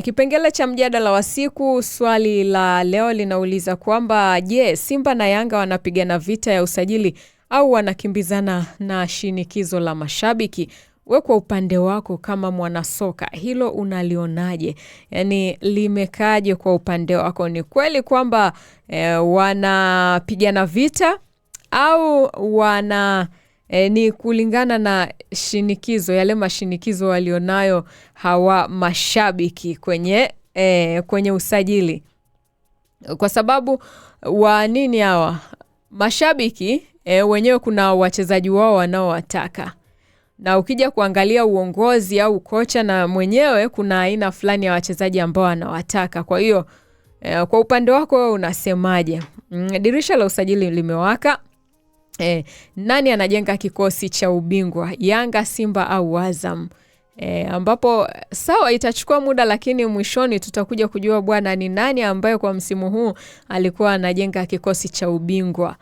Kipengele cha mjadala wa siku, swali la leo linauliza kwamba je, Simba na Yanga wanapigana vita ya usajili au wanakimbizana na shinikizo la mashabiki? We kwa upande wako kama mwanasoka, hilo unalionaje? Yani limekaje kwa upande wako? Ni kweli kwamba wanapigana vita au ni kulingana na shinikizo, yale mashinikizo walionayo hawa mashabiki kwenye usajili? Kwa sababu nini hawa mashabiki wenyewe kuna wachezaji wao wanaowataka. Na ukija kuangalia uongozi au kocha na mwenyewe kuna aina fulani ya wachezaji ambao anawataka. Kwa hiyo kwa upande wako wewe unasemaje? Dirisha la usajili limewaka. Nani anajenga kikosi cha ubingwa, Yanga, Simba au Azam? Ambapo sawa itachukua muda, lakini mwishoni tutakuja kujua bwana ni nani ambaye kwa msimu huu alikuwa anajenga kikosi cha ubingwa.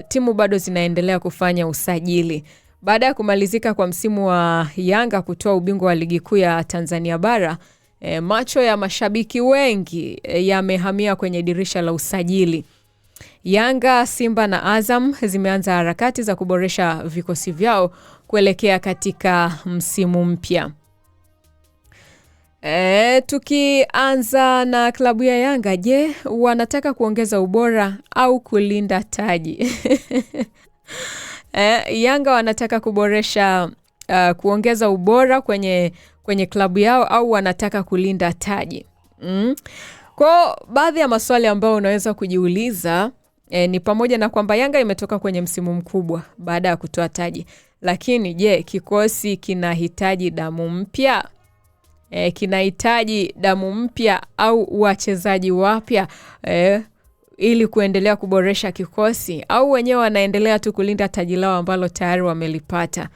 Timu bado zinaendelea kufanya usajili. Baada ya kumalizika kwa msimu wa Yanga kutoa ubingwa wa ligi kuu ya Tanzania bara, macho ya mashabiki wengi yamehamia kwenye dirisha la usajili. Yanga, Simba na Azam zimeanza harakati za kuboresha vikosi vyao kuelekea katika msimu mpya. Tukianza na klabu ya Yanga, je, wanataka kuongeza ubora au kulinda taji? Yanga wanataka kuboresha, kuongeza ubora kwenye klabu yao au wanataka kulinda taji? Kwa baadhi ya maswali ambayo unaweza kujiuliza ni pamoja na kwamba Yanga imetoka kwenye msimu mkubwa baada ya kutoa taji. Lakini je, kikosi kinahitaji damu mpya? Kinahitaji damu mpya au wachezaji wapya ili kuendelea kuboresha kikosi, au wenyewe wanaendelea tu kulinda taji lao ambalo tayari wamelipata?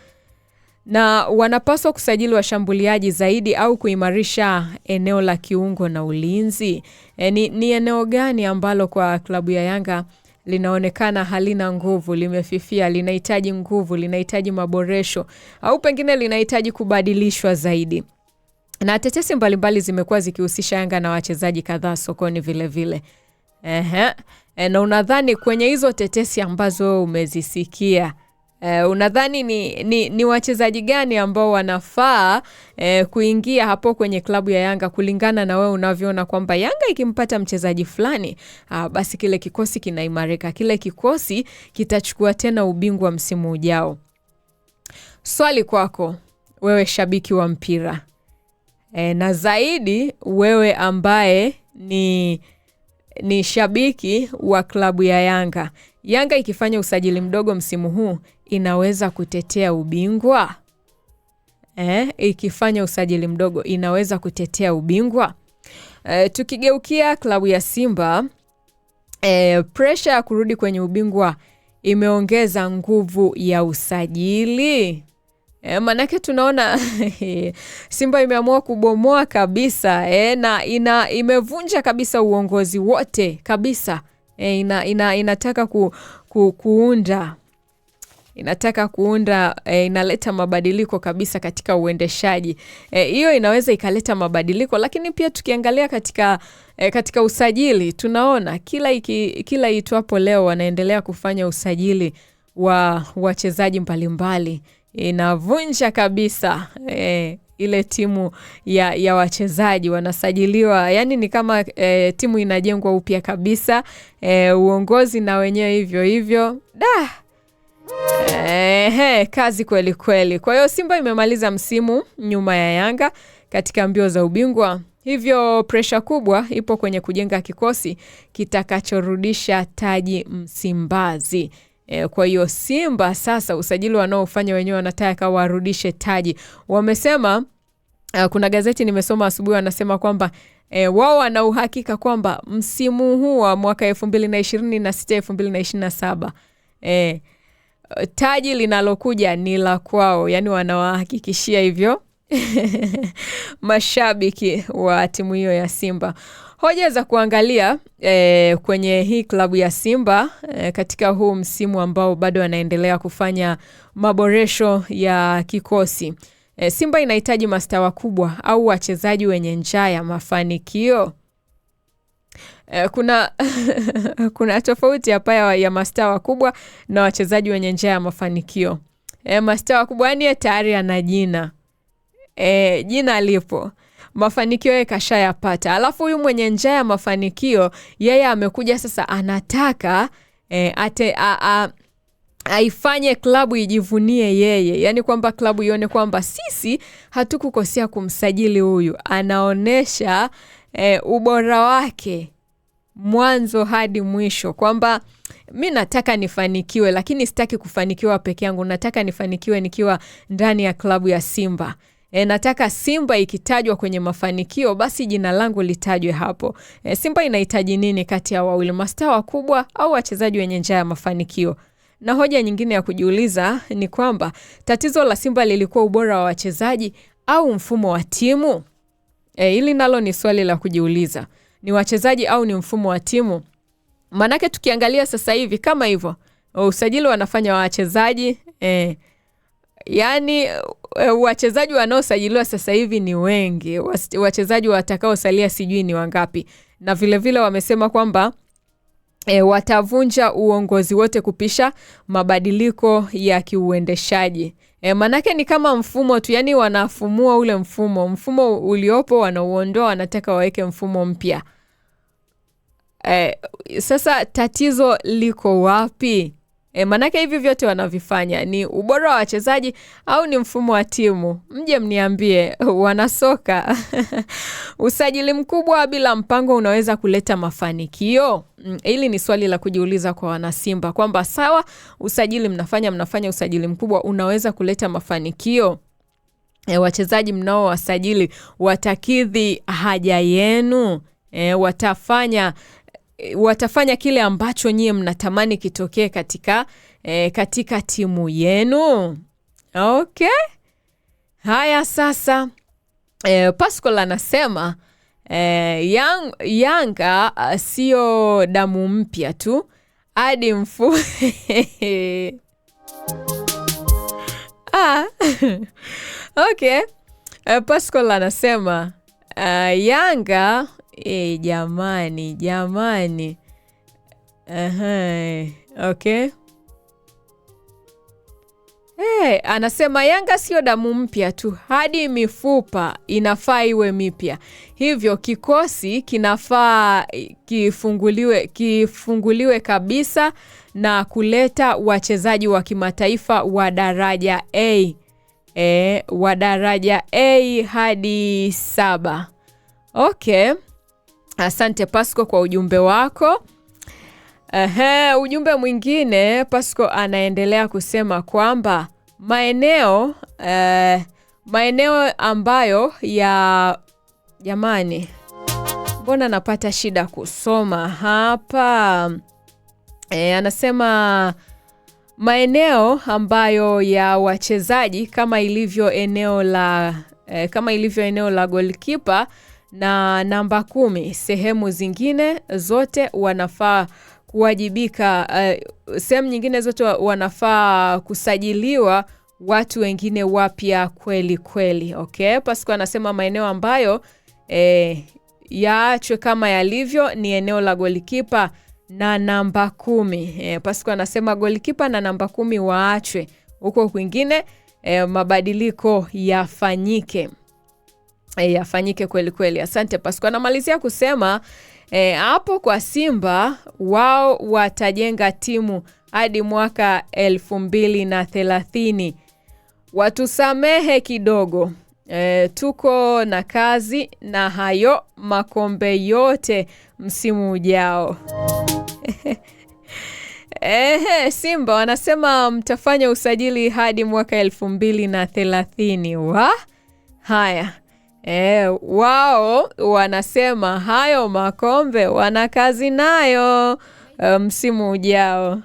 Na wanapaswa kusajili washambuliaji zaidi au kuimarisha eneo la kiungo na ulinzi? Ni eneo gani ambalo kwa klabu ya Yanga linaonekana halina nguvu, limefifia, linahitaji nguvu, linahitaji maboresho, au pengine linahitaji kubadilishwa zaidi? Na tetesi mbalimbali zimekuwa zikihusisha Yanga na wachezaji kadhaa sokoni vile vile. Na unadhani kwenye hizo tetesi ambazo umezisikia, unadhani ni wachezaji gani ambao wanafaa kuingia hapo kwenye klabu ya Yanga kulingana na wewe unavyoona kwamba Yanga ikimpata mchezaji fulani, basi kile kikosi kinaimarika, kile kikosi kitachukua tena ubingwa msimu ujao? Swali kwako wewe shabiki wa mpira, na zaidi wewe ambaye ni shabiki wa klabu ya Yanga. Yanga ikifanya usajili mdogo msimu huu inaweza kutetea ubingwa? Ikifanya usajili mdogo inaweza kutetea ubingwa? Tukigeukia klabu ya Simba, pressure ya kurudi kwenye ubingwa imeongeza nguvu ya usajili. Manake tunaona Simba imeamua kubomoa kabisa, na imevunja kabisa uongozi wote kabisa. Inataka kuunda, inaleta mabadiliko kabisa katika uendeshaji. Hiyo inaweza ikaleta mabadiliko, lakini pia tukiangalia katika usajili tunaona kila itwapo leo wanaendelea kufanya usajili wa wachezaji mbalimbali. Inavunja kabisa ile timu ya wachezaji wanasajiliwa, yani ni kama timu inajengwa upya kabisa. Uongozi na wenyewe hivyo hivyo. Kazi kweli kweli. Kwa hiyo Simba imemaliza msimu nyuma ya Yanga katika mbio za ubingwa. Hivyo pressure kubwa ipo kwenye kujenga kikosi kitakachorudisha taji Msimbazi. Kwa hiyo Simba sasa usajili wanaofanya wenyewe wanataka warudishe taji. Wamesema, kuna gazeti nimesoma asubuhi wanasema kwamba wao wana uhakika kwamba msimu huu wa mwaka 2026-2027 taji linalokuja ni la kwao. Yani wanawahakikishia hivyo mashabiki wa timu hiyo ya Simba. Hoja za kuangalia kwenye hii klabu ya Simba katika huu msimu ambao bado wanaendelea kufanya maboresho ya kikosi. Simba inahitaji mastaa wakubwa au wachezaji wenye njaa ya mafanikio? Kuna tofauti hapa ya mastaa wakubwa na wachezaji wenye njaa ya mafanikio. Mastaa wakubwa yani tayari ana jina. Jina lipo. Mafanikio yake kashayapata. Alafu huyu mwenye njaa ya mafanikio, yeye amekuja sasa anataka aifanye klabu ijivunie yeye. Yani kwamba klabu ione kwamba sisi hatukukosea kumsajili huyu. Anaonesha ubora wake mwanzo hadi mwisho, kwamba mimi nataka nifanikiwe, lakini sitaki kufanikiwa peke yangu. Nataka nifanikiwe nikiwa ndani ya klabu ya Simba. Nataka Simba ikitajwa kwenye mafanikio, basi jina langu litajwe hapo. Simba inahitaji nini kati ya wawili, mastaa wakubwa au wachezaji wenye njaa ya mafanikio? Na hoja nyingine ya kujiuliza ni kwamba tatizo la Simba lilikuwa ubora wa wachezaji au mfumo wa timu? Hili nalo ni swali la kujiuliza. Ni wachezaji au ni mfumo wa timu? Manake tukiangalia sasa hivi kama hivyo, usajili wanafanya wachezaji, yani wachezaji wanaosajiliwa sasa hivi ni wengi. Wachezaji watakaosalia sijui ni wangapi. Na vile vile wamesema kwamba watavunja uongozi wote kupisha mabadiliko ya kiuendeshaji. Manake ni kama mfumo tu, yani wanafumua ule mfumo uliopo wanauondoa, wanataka waweke mfumo mpya. Sasa tatizo liko wapi? Manake hivi vyote wanavifanya ni ubora wa wachezaji au ni mfumo wa timu? Mje mniambie wanasoka. Usajili mkubwa bila mpango unaweza kuleta mafanikio? Hili ni swali la kujiuliza kwa wanasimba, kwamba sawa, usajili mnafanya usajili mkubwa, unaweza kuleta mafanikio? Wachezaji mnao wasajili watakidhi haja yenu? Watafanya kile ambacho nyie mnatamani kitokee katika timu yenu? Okay. Haya sasa, Pascal anasema Yanga sio damu mpya tu hadi Okay. Pascal anasema Yanga jamani. Okay. Anasema Yanga sio damu mpya tu, hadi mifupa inafaa iwe mipya. Hivyo kikosi kinafaa kifunguliwe kabisa na kuleta wachezaji wa kimataifa wa daraja A. Wa daraja A hadi 7. Okay. Asante Pasco kwa ujumbe wako. Ujumbe mwingine, Pasco anaendelea kusema kwamba maeneo ambayo jamani, mbona napata shida kusoma hapa? Anasema maeneo ambayo ya wachezaji kama ilivyo eneo la goalkeeper na namba 10, sehemu zingine zote wanafaa kuwajibika. Sehemu nyingine zote wanafaa kusajiliwa watu wengine wapya kweli. Okay, Pasco anasema maeneo ambayo yaachwe kama yalivyo ni eneo la goalkeeper na namba 10. Pasco anasema goalkeeper na namba 10 waachwe, huko kwingine mabadiliko yafanyike kweli. Asante Pasco. Anamalizia kusema hapo kwa Simba wao watajenga timu hadi mwaka 2030. Watusamehe kidogo, tuko na kazi na hayo makombe yote msimu ujao. Simba wanasema mtafanya usajili hadi mwaka 2030. Haya. Wao wanasema hayo makombe wana kazi nayo msimu ujao.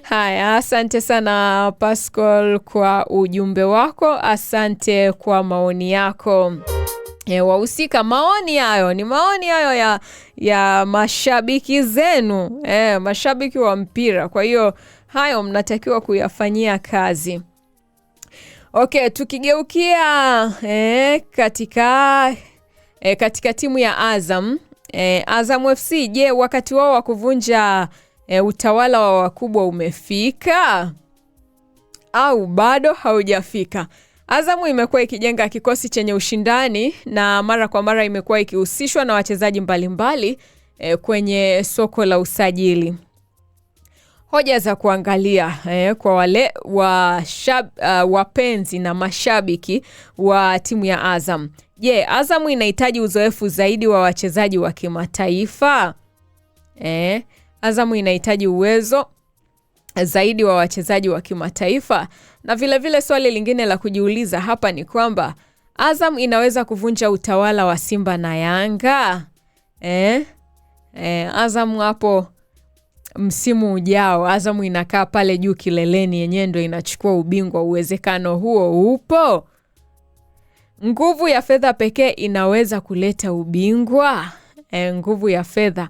Haya, asante sana Pascal kwa ujumbe wako. Asante kwa maoni yako. Wahusika, maoni hayo ni maoni hayo ya mashabiki zenu, mashabiki wa mpira. Kwa hiyo hayo mnatakiwa kuyafanyia kazi. Okay, tukigeukia katika timu ya Azam, Azam FC, je, wakati wao wa kuvunja utawala wa wakubwa umefika au bado haujafika? Azam imekuwa ikijenga kikosi chenye ushindani na mara kwa mara imekuwa ikihusishwa na wachezaji mbalimbali kwenye soko la usajili. Hoja za kuangalia kwa wale wapenzi na mashabiki wa timu ya Azam. Je, Azam inahitaji uzoefu zaidi wa wachezaji wa kimataifa? Azam inahitaji uwezo zaidi wa wachezaji wa kimataifa? Na vile swali lingine la kujiuliza hapa ni kwamba Azam inaweza kuvunja utawala wa Simba na Yanga? Azam hapo msimu ujao, Azam inakaa pale juu kileleni, yenyewe ndio inachukua ubingwa. Uwezekano huo upo? Nguvu ya fedha pekee inaweza kuleta ubingwa? Nguvu ya fedha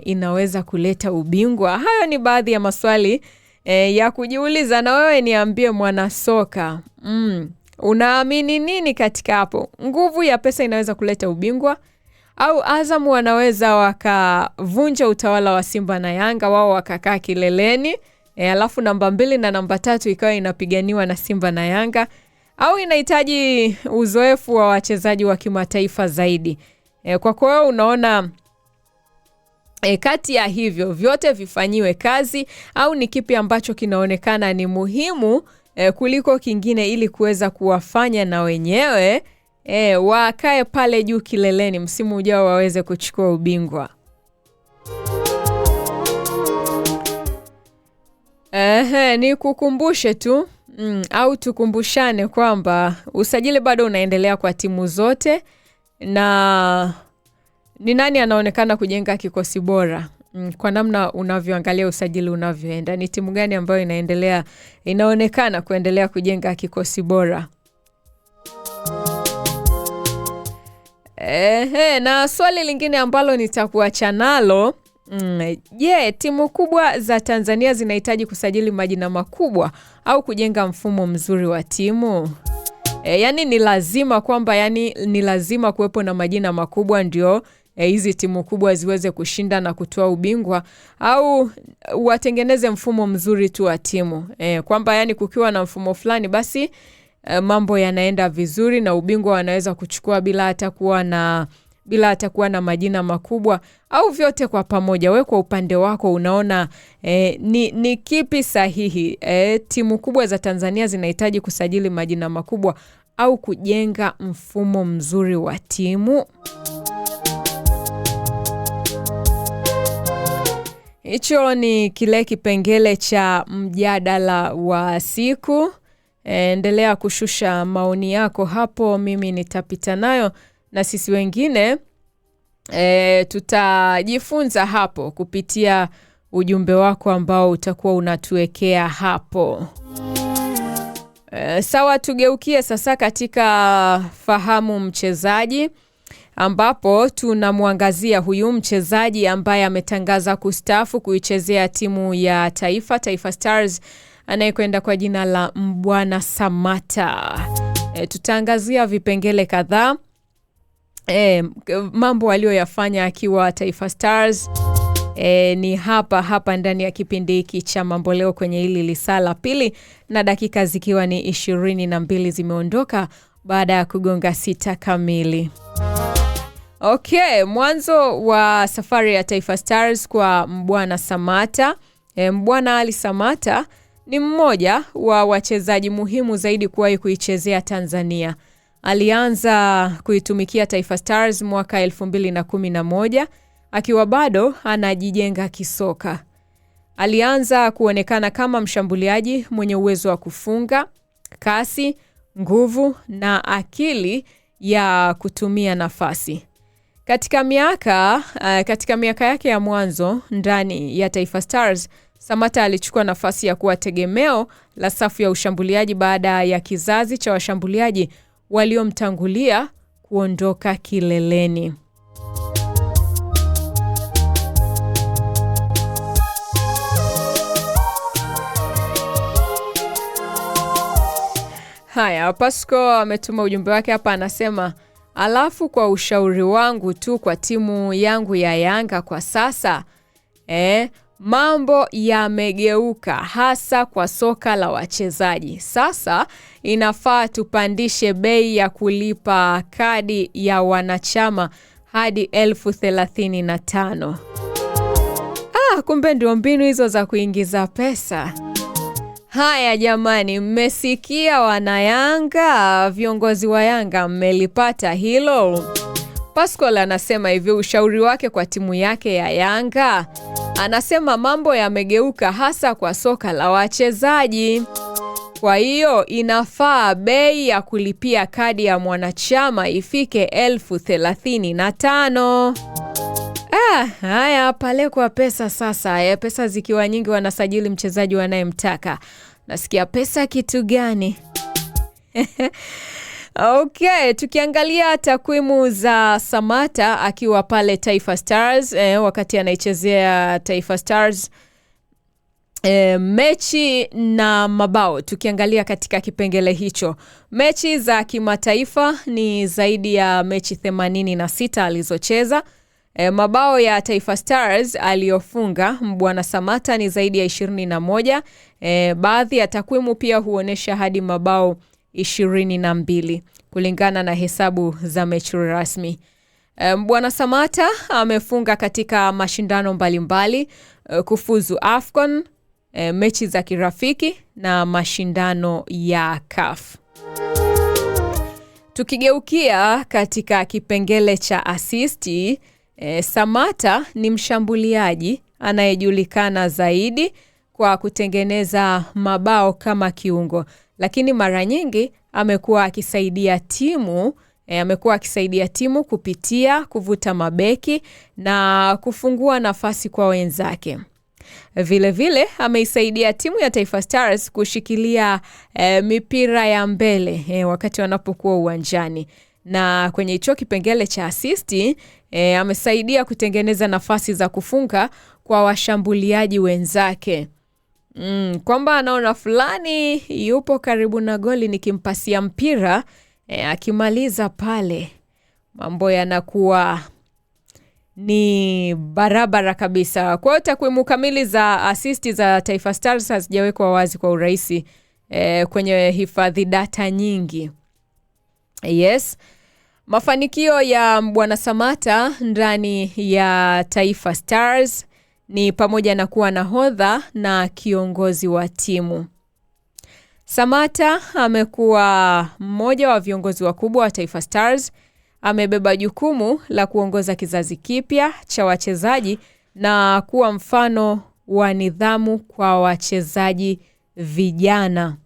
inaweza kuleta ubingwa? Hayo ni baadhi ya maswali ya kujiuliza, na wewe niambie mwanasoka, unaamini nini katika hapo? Nguvu ya pesa inaweza kuleta ubingwa au Azam wanaweza wakavunja utawala wa Simba na Yanga, wao wakakaa kileleni, alafu namba 2 na namba 3 ikawa inapiganiwa na Simba na Yanga, au inahitaji uzoefu wa wachezaji wa kimataifa zaidi? Kwa kwao unaona kati ya hivyo vyote vifanyiwe kazi, au ni kipi ambacho kinaonekana ni muhimu kuliko kingine ili kuweza kuwafanya na wenyewe wakae pale juu kileleni msimu ujao waweze kuchukua ubingwa? Ni kukumbushe tu au tukumbushane kwamba usajili bado unaendelea kwa timu zote, na ni nani anaonekana kujenga kikosi bora kwa namna unavyoangalia usajili unavyoenda? Ni timu gani ambayo inaonekana kuendelea kujenga kikosi bora? Na swali lingine ambalo nitakuacha nalo, je, timu kubwa za Tanzania zinahitaji kusajili majina makubwa au kujenga mfumo mzuri wa timu? Yani ni lazima kuwepo na majina makubwa ndio hizi timu kubwa ziweze kushinda na kutoa ubingwa, au watengeneze mfumo mzuri tu wa timu? Kwamba yani kukiwa na mfumo fulani basi mambo yanaenda vizuri na ubingwa wanaweza kuchukua bila hata kuwa na majina makubwa, au vyote kwa pamoja? Wewe kwa upande wako unaona ni kipi sahihi? Timu kubwa za Tanzania zinahitaji kusajili majina makubwa au kujenga mfumo mzuri wa timu? Hicho ni kile kipengele cha mjadala wa siku. Endelea kushusha maoni yako hapo, mimi nitapita nayo, na sisi wengine tutajifunza hapo kupitia ujumbe wako ambao utakuwa unatuwekea hapo. Sawa, tugeukie sasa katika fahamu mchezaji, ambapo tunamwangazia huyu mchezaji ambaye ametangaza kustaafu kuichezea timu ya Taifa Stars, anayekwenda kwa jina la Mbwana Samata. Tutaangazia vipengele kadhaa, mambo aliyoyafanya akiwa Taifa Stars. Ni hapa ndani ya kipindi hiki cha Mambo Leo kwenye hili lisaa la pili, na dakika zikiwa ni 22 zimeondoka baada ya kugonga 6 kamili. Okay, mwanzo wa safari ya Taifa Stars kwa Mbwana Samata. Mbwana Ali Samata ni mmoja wa wachezaji muhimu zaidi kuwahi kuichezea Tanzania. Alianza kuitumikia Taifa Stars mwaka 2011 akiwa bado anajijenga kisoka. Alianza kuonekana kama mshambuliaji mwenye uwezo wa kufunga, kasi, nguvu na akili ya kutumia nafasi. Katika miaka yake ya mwanzo ndani ya Taifa Stars, Samata alichukua nafasi ya kuwa tegemeo la safu ya ushambuliaji baada ya kizazi cha washambuliaji waliomtangulia kuondoka kileleni. Haya, Pasco ametuma ujumbe wake hapa, anasema alafu kwa ushauri wangu tu kwa timu yangu ya Yanga kwa sasa, mambo yamegeuka hasa kwa soka la wachezaji. Sasa inafaa tupandishe bei ya kulipa kadi ya wanachama hadi 35,000. Kumbe ndio mbinu hizo za kuingiza pesa. Haya jamani, mmesikia wanayanga, viongozi wa Yanga, mmelipata hilo? Pascal anasema hivi ushauri wake kwa timu yake ya Yanga. Anasema mambo yamegeuka hasa kwa soka la wachezaji. Kwa hiyo inafaa bei ya kulipia kadi ya mwanachama ifike 35,000. Haya pale kwa pesa sasa. Pesa zikiwa nyingi wanasajili mchezaji wanayemtaka. Nasikia pesa kitu gani? Okay, tukiangalia takwimu za Samata akiwa pale Taifa Stars, wakati anaichezea Taifa Stars, mechi na mabao, tukiangalia katika kipengele hicho, mechi za kimataifa ni zaidi ya mechi 86 alizocheza. Mabao ya Taifa Stars aliyofunga Mbwana Samata ni zaidi ya 21. Baadhi ya takwimu pia huonesha hadi mabao 22 kulingana na hesabu za mechi rasmi. Mbwana Samata amefunga katika mashindano mbalimbali, kufuzu AFCON, mechi za kirafiki na mashindano ya CAF. Tukigeukia katika kipengele cha asisti, Samata ni mshambuliaji anayejulikana zaidi kwa kutengeneza mabao kama kiungo, lakini mara nyingi amekuwa akisaidia timu kupitia kuvuta mabeki na kufungua nafasi kwa wenzake. Vile vile ameisaidia timu ya Taifa Stars kushikilia mipira ya mbele wakati wanapokuwa uwanjani. Na kwenye hicho kipengele cha asisti, amesaidia kutengeneza nafasi za kufunga kwa washambuliaji wenzake. Kwamba anaona fulani yupo karibu na goli, nikimpasia mpira, akimaliza pale, mambo yanakuwa ni barabara kabisa. Kwa takwimu kamili za asisti za Taifa Stars hazijawekwa wazi kwa urahisi kwenye hifadhi data nyingi. Yes. Mafanikio ya Mbwana Samata ndani ya Taifa Stars ni pamoja na kuwa nahodha na kiongozi wa timu. Samata amekuwa mmoja wa viongozi wakubwa wa Taifa Stars. Amebeba jukumu la kuongoza kizazi kipya cha wachezaji na kuwa mfano wa nidhamu kwa wachezaji vijana.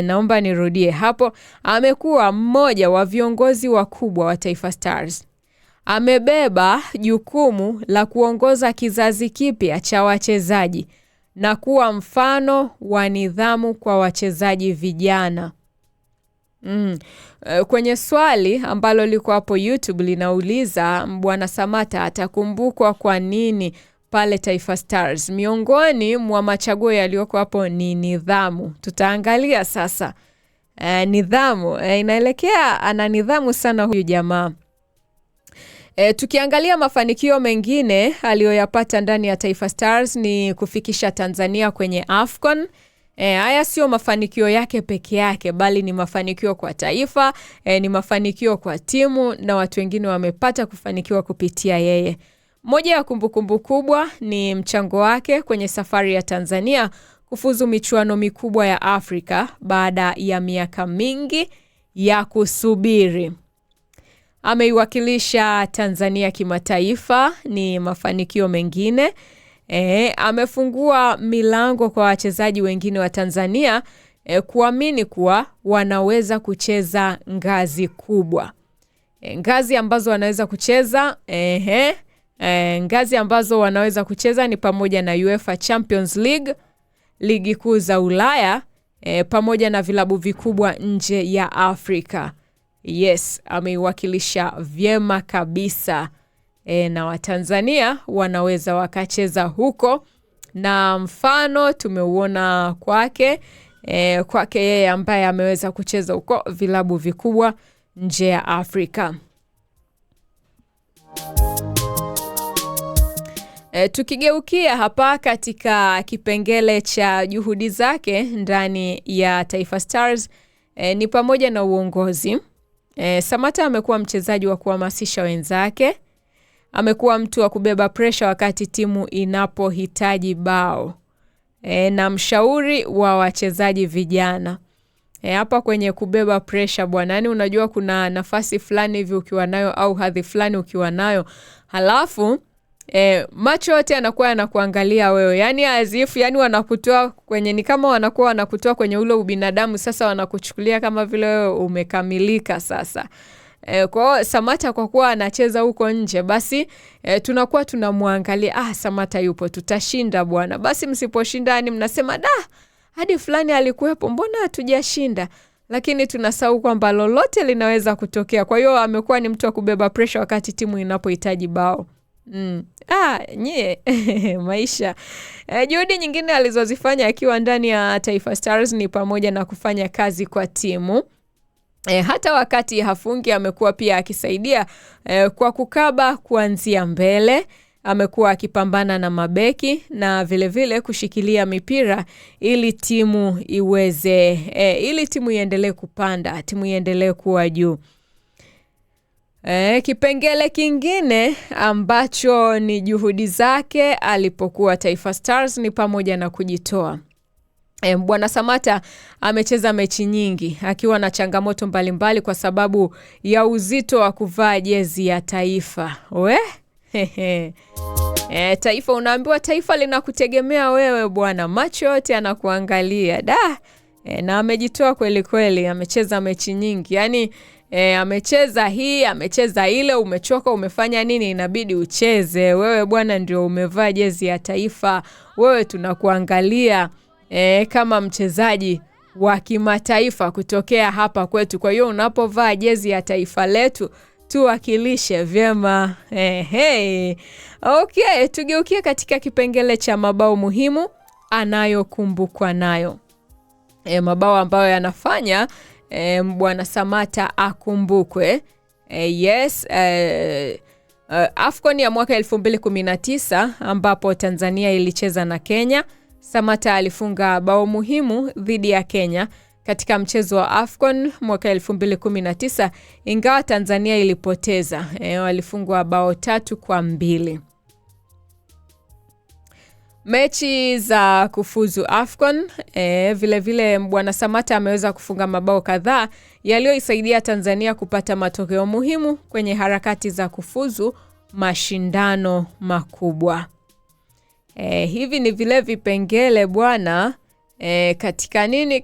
Naomba nirudie hapo. Amekuwa mmoja wa viongozi wakubwa wa Taifa Stars. Amebeba jukumu la kuongoza kizazi kipya cha wachezaji na kuwa mfano wa nidhamu kwa wachezaji vijana. Kwenye swali ambalo liko hapo YouTube linauliza Mbwana Samata atakumbukwa kwa nini pale Taifa Stars, miongoni mwa machaguo yaliyoko hapo ni nidhamu. Tutaangalia sasa nidhamu, inaelekea ana nidhamu sana huyu jamaa. Tukiangalia mafanikio mengine aliyoyapata ndani ya Taifa Stars ni kufikisha Tanzania kwenye AFCON. Haya sio mafanikio yake peke yake, bali ni mafanikio kwa taifa, ni mafanikio kwa timu, na watu wengine wamepata kufanikiwa kupitia yeye. Moja ya kumbukumbu kubwa ni mchango wake kwenye safari ya Tanzania kufuzu michuano mikubwa ya Afrika baada ya miaka mingi ya kusubiri. Ameiwakilisha Tanzania kimataifa, ni mafanikio mengine. Amefungua milango kwa wachezaji wengine wa Tanzania kuamini kuwa wanaweza kucheza ngazi kubwa. Ngazi ambazo wanaweza kucheza ngazi ambazo wanaweza kucheza ni pamoja na UEFA Champions League, ligi kuu za Ulaya, pamoja na vilabu vikubwa nje ya Afrika. Yes, ameiwakilisha vyema kabisa. Na Watanzania wanaweza wakacheza huko, na mfano tumeuona kwake kwake yeye ambaye ameweza kucheza huko vilabu vikubwa nje ya Afrika. Tukigeukia hapa katika kipengele cha juhudi zake ndani ya Taifa Stars, ni pamoja na uongozi. Samata amekuwa mchezaji wa kuhamasisha wenzake. Amekuwa mtu wa kubeba pressure wakati timu inapohitaji bao. Na mshauri wa wachezaji vijana. Hapa kwenye kubeba pressure bwana, yani unajua kuna nafasi fulani hivi ukiwa nayo au hadhi fulani ukiwa nayo, halafu macho yote yanakuwa yanakuangalia wewe, yani azifu, yani wanakutoa kwenye, ni kama wanakuwa wanakutoa kwenye ule ubinadamu, sasa wanakuchukulia kama vile wewe umekamilika sasa. Kwa Samata kwa kuwa anacheza huko nje, basi tunakuwa tunamwangalia, Samata yupo, tutashinda bwana. Basi msiposhinda yani mnasema hadi fulani alikuwepo, mbona hatujashinda? Lakini tunasahau kwamba lolote linaweza kutokea. Kwa hiyo amekuwa ni mtu wa kubeba pressure wakati timu inapohitaji bao. Maisha. Juhudi nyingine alizozifanya akiwa ndani ya Taifa Stars ni pamoja na kufanya kazi kwa timu. Hata wakati hafungi amekuwa pia akisaidia kwa kukaba kuanzia mbele. Amekuwa akipambana na mabeki na vile vile kushikilia mipira ili timu ili timu iendelee kupanda, timu iendelee kuwa juu. Kipengele kingine ambacho ni juhudi zake alipokuwa Taifa Stars ni pamoja na kujitoa. Bwana Samata amecheza mechi nyingi akiwa na changamoto mbalimbali kwa sababu ya uzito wa kuvaa jezi ya taifa. Taifa, unaambiwa taifa linakutegemea wewe bwana, macho yote yanakuangalia. Na amejitoa kweli kweli, amecheza mechi nyingi. Yani amecheza hii, amecheza ile, umechoka, umefanya nini, inabidi ucheze. Wewe bwana ndio umevaa jezi ya taifa. Wewe tunakuangalia kama mchezaji wa kimataifa kutokea hapa kwetu. Kwa hiyo unapovaa jezi ya taifa letu, tuwakilishe vyema. Okay, tugeukie katika kipengele cha mabao muhimu anayokumbukwa nayo. Mabao ambayo yanafanya Bwana Samata akumbukwe. AFCON ya mwaka 2019 ambapo Tanzania ilicheza na Kenya. Samata alifunga bao muhimu dhidi ya Kenya katika mchezo wa AFCON mwaka 2019, ingawa Tanzania ilipoteza. Walifungwa bao 3-2. Mechi za kufuzu AFCON, vile vile Bwana Samata ameweza kufunga mabao kadhaa yaliyoisaidia Tanzania kupata matokeo muhimu kwenye harakati za kufuzu mashindano makubwa. Hivi ni vile vipengele bwana,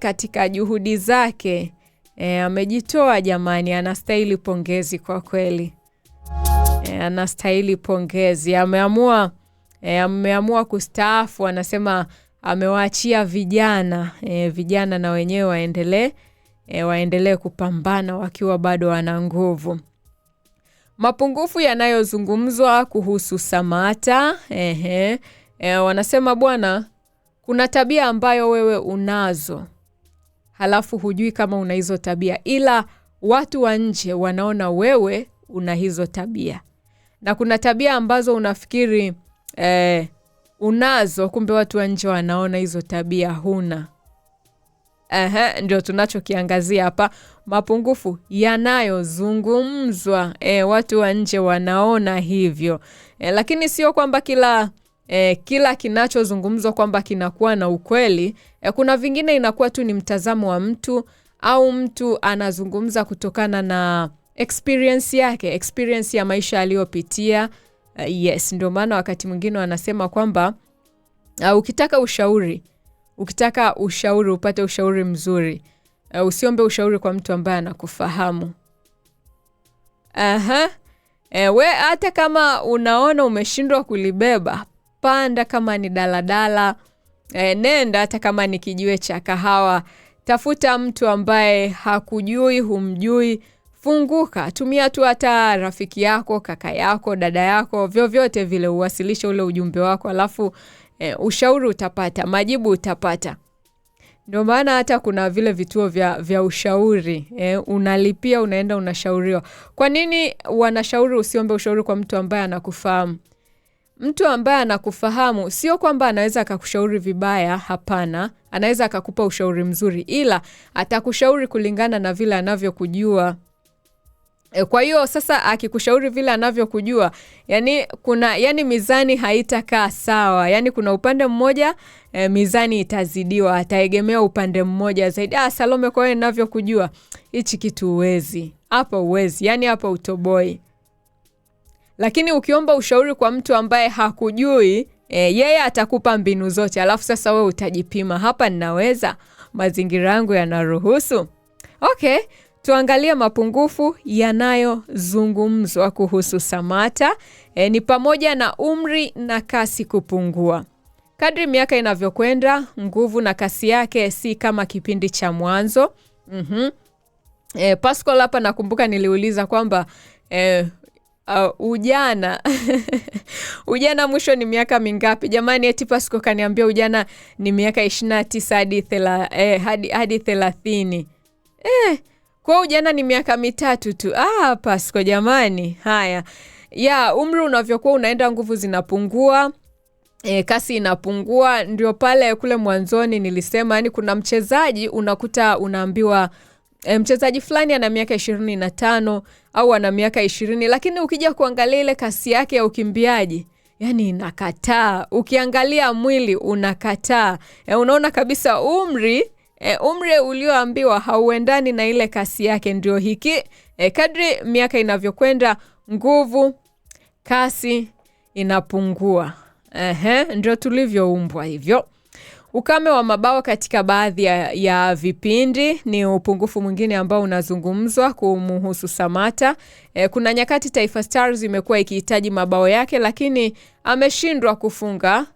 katika juhudi zake. Amejitoa jamani, anastahili pongezi kwa kweli. Anastahili pongezi. Ameamua kustaafu, anasema amewaachia vijana. Vijana na wenyewe waendelee kupambana wakiwa bado wana nguvu. Mapungufu yanayozungumzwa kuhusu Samata, wanasema bwana, kuna tabia ambayo wewe unazo, halafu hujui kama una hizo tabia, ila watu wa nje wanaona wewe una hizo tabia. Na kuna tabia ambazo unafikiri unazo, kumbe watu wa nje wanaona hizo tabia huna. Ndio tunachokiangazia hapa, mapungufu yanayozungumzwa. Watu wa nje wanaona hivyo. Lakini sio kwamba kila kinachozungumzwa kwamba kinakuwa na ukweli. Kuna vingine inakuwa tu ni mtazamo wa mtu, au mtu anazungumza kutokana na experience yake, experience ya maisha aliyopitia. Ndio maana wakati mwingine wanasema kwamba ukitaka ushauri upate ushauri mzuri, usiombe ushauri kwa mtu ambaye anakufahamu. We hata kama unaona umeshindwa kulibeba, panda kama ni daladala, nenda hata kama ni kijiwe cha kahawa, tafuta mtu ambaye hakujui, humjui, funguka, tumia tu hata rafiki yako, kaka yako, dada yako, vyovyote vile, uwasilishe ule ujumbe wako, alafu ushauri utapata, majibu utapata. Ndio maana hata kuna vile vituo vya ushauri. Unalipia, unaenda unashauriwa. Kwa nini wanashauri usiombe ushauri kwa mtu ambaye anakufahamu? Mtu ambaye anakufahamu sio kwamba anaweza akakushauri vibaya, hapana. Anaweza akakupa ushauri mzuri, ila atakushauri kulingana na vile anavyokujua. Kwa hiyo sasa akikushauri vile anavyokujua, yani mizani haitakaa sawa. Yani kuna upande mmoja mizani itazidiwa, ataegemea upande mmoja zaidi. Salome, kwa hiyo ninavyokujua hichi kitu uwezi. Hapa uwezi, yani hapa utoboi. Lakini ukiomba ushauri kwa mtu ambaye hakujui, yeye atakupa mbinu zote, alafu sasa wewe utajipima, hapa ninaweza, mazingira yangu yanaruhusu. Okay, tuangalie mapungufu yanayozungumzwa kuhusu Samatta. Ni pamoja na umri na kasi kupungua. Kadri miaka inavyokwenda, nguvu na kasi yake si kama kipindi cha mwanzo. Pascal hapa nakumbuka niliuliza kwamba ujana ujana mwisho ni miaka mingapi? Jamani, eti Pascal kaniambia ujana ni miaka 29 hadi 30. Kwa ujana ni miaka 3 tu. Pascal jamani. Haya. Umri unavyokuwa unaenda, nguvu zinapungua, kasi inapungua. Ndio pale kule mwanzoni nilisema, yani kuna mchezaji unaambiwa mchezaji fulani ana miaka 25 au ana miaka 20, lakini ukija kuangalia ile kasi yake ya ukimbiaji, yani inakataa. Ukiangalia mwili unakataa. Unaona kabisa umri ulioambiwa hauendani na ile kasi yake. Ndio hiki kadri miaka inavyokwenda, nguvu, kasi inapungua. Ndio tulivyoumbwa hivyo. Ukame wa mabao katika baadhi ya vipindi ni upungufu mwingine ambao unazungumzwa kumhusu Samatta. Kuna nyakati Taifa Stars imekuwa ikihitaji mabao yake, lakini ameshindwa kufunga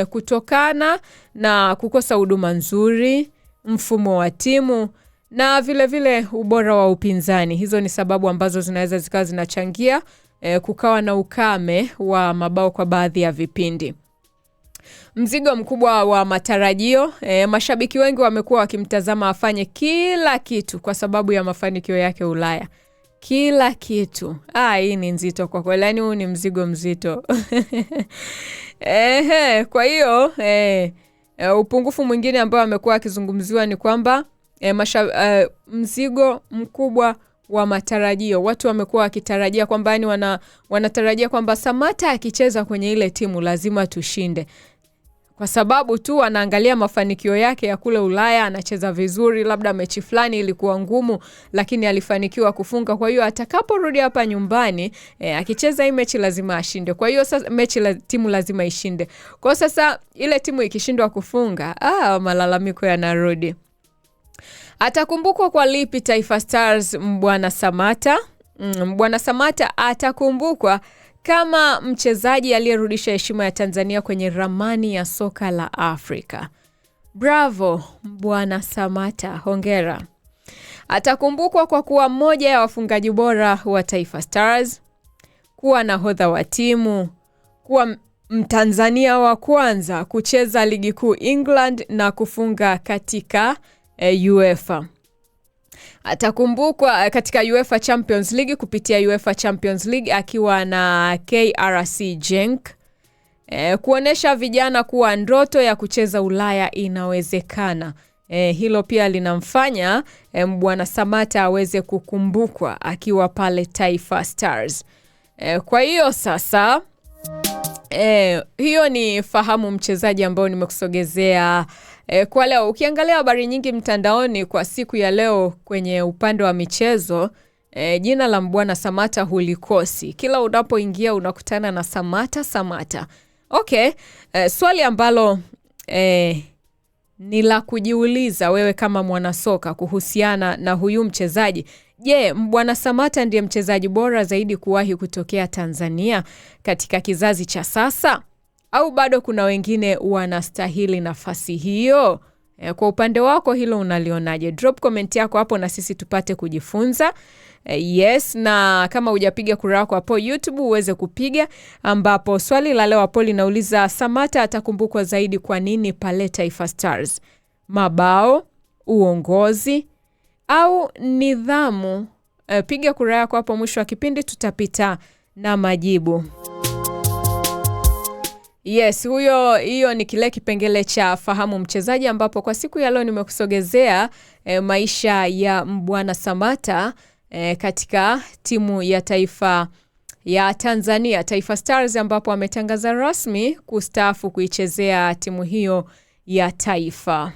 kutokana na kukosa huduma nzuri, mfumo wa timu na vile ubora wa upinzani. Hizo ni sababu ambazo zinaweza zikawa zinachangia kukawa na ukame wa mabao kwa baadhi ya vipindi. Mzigo mkubwa wa matarajio. Mashabiki wengi wamekuwa wakimtazama afanye kila kitu kwa sababu ya mafanikio yake Ulaya. Kila kitu. Hii ni nzito kwa kweli. Yani huu ni mzigo mzito. Kwa hiyo upungufu mwingine ambao amekuwa akizungumziwa ni kwamba mzigo mkubwa wa matarajio. Watu wamekuwa wakitarajia kwamba yani wanatarajia kwamba Samatta akicheza kwenye ile timu lazima tushinde. Kwa sababu tu wanaangalia mafanikio yake ya kule Ulaya, anacheza vizuri, labda mechi fulani ilikuwa ngumu lakini alifanikiwa kufunga. Kwa hiyo atakaporudi hapa nyumbani, akicheza hii mechi lazima ashinde. Kwa hiyo sasa timu lazima ishinde. Kwa sasa ile timu ikishindwa kufunga, malalamiko yanarudi. Atakumbukwa kwa lipi Taifa Stars Mbwana Samatta? Mbwana Samatta atakumbukwa kama mchezaji aliyerudisha heshima ya Tanzania kwenye ramani ya soka la Afrika. Bravo Mbwana Samatta, hongera. Atakumbukwa kwa kuwa mmoja ya wafungaji bora wa Taifa Stars, kuwa nahodha wa timu, kuwa Mtanzania wa kwanza kucheza ligi kuu England na kufunga katika UEFA. Atakumbukwa katika UEFA Champions League kupitia UEFA Champions League akiwa na KRC Genk. Kuonesha vijana kuwa ndoto ya kucheza Ulaya inawezekana. Hilo pia linamfanya Mbwana Samatta aweze kukumbukwa akiwa pale Taifa Stars. Kwa hiyo sasa hiyo ni fahamu mchezaji ambao nimekusogezea kwa leo. Ukiangalia habari nyingi mtandaoni kwa siku ya leo kwenye upande wa michezo, jina la Mbwana Samatta hulikosi. Kila unapoingia unakutana na Samatta. Okay, swali ambalo ni la kujiuliza wewe kama mwanasoka kuhusiana na huyu mchezaji. Je, Mbwana Samatta ndiye mchezaji bora zaidi kuwahi kutokea Tanzania katika kizazi cha sasa? Au bado kuna wengine wanastahili nafasi hiyo? Kwa upande wako hilo unalionaje? Drop comment yako hapo na sisi tupate kujifunza. Yes, na kama hujapiga kura yako hapo YouTube uweze kupiga, ambapo swali la leo hapo linauliza Samatta atakumbukwa zaidi kwa nini pale Taifa Stars? mabao, uongozi au nidhamu? Piga kura yako hapo, mwisho wa kipindi tutapita na majibu. Yes, hiyo ni kile kipengele cha fahamu mchezaji, ambapo kwa siku ya leo nimekusogezea maisha ya Mbwana Samatta katika timu ya taifa ya Tanzania, Taifa Stars, ambapo ametangaza rasmi kustaafu kuichezea timu hiyo ya taifa.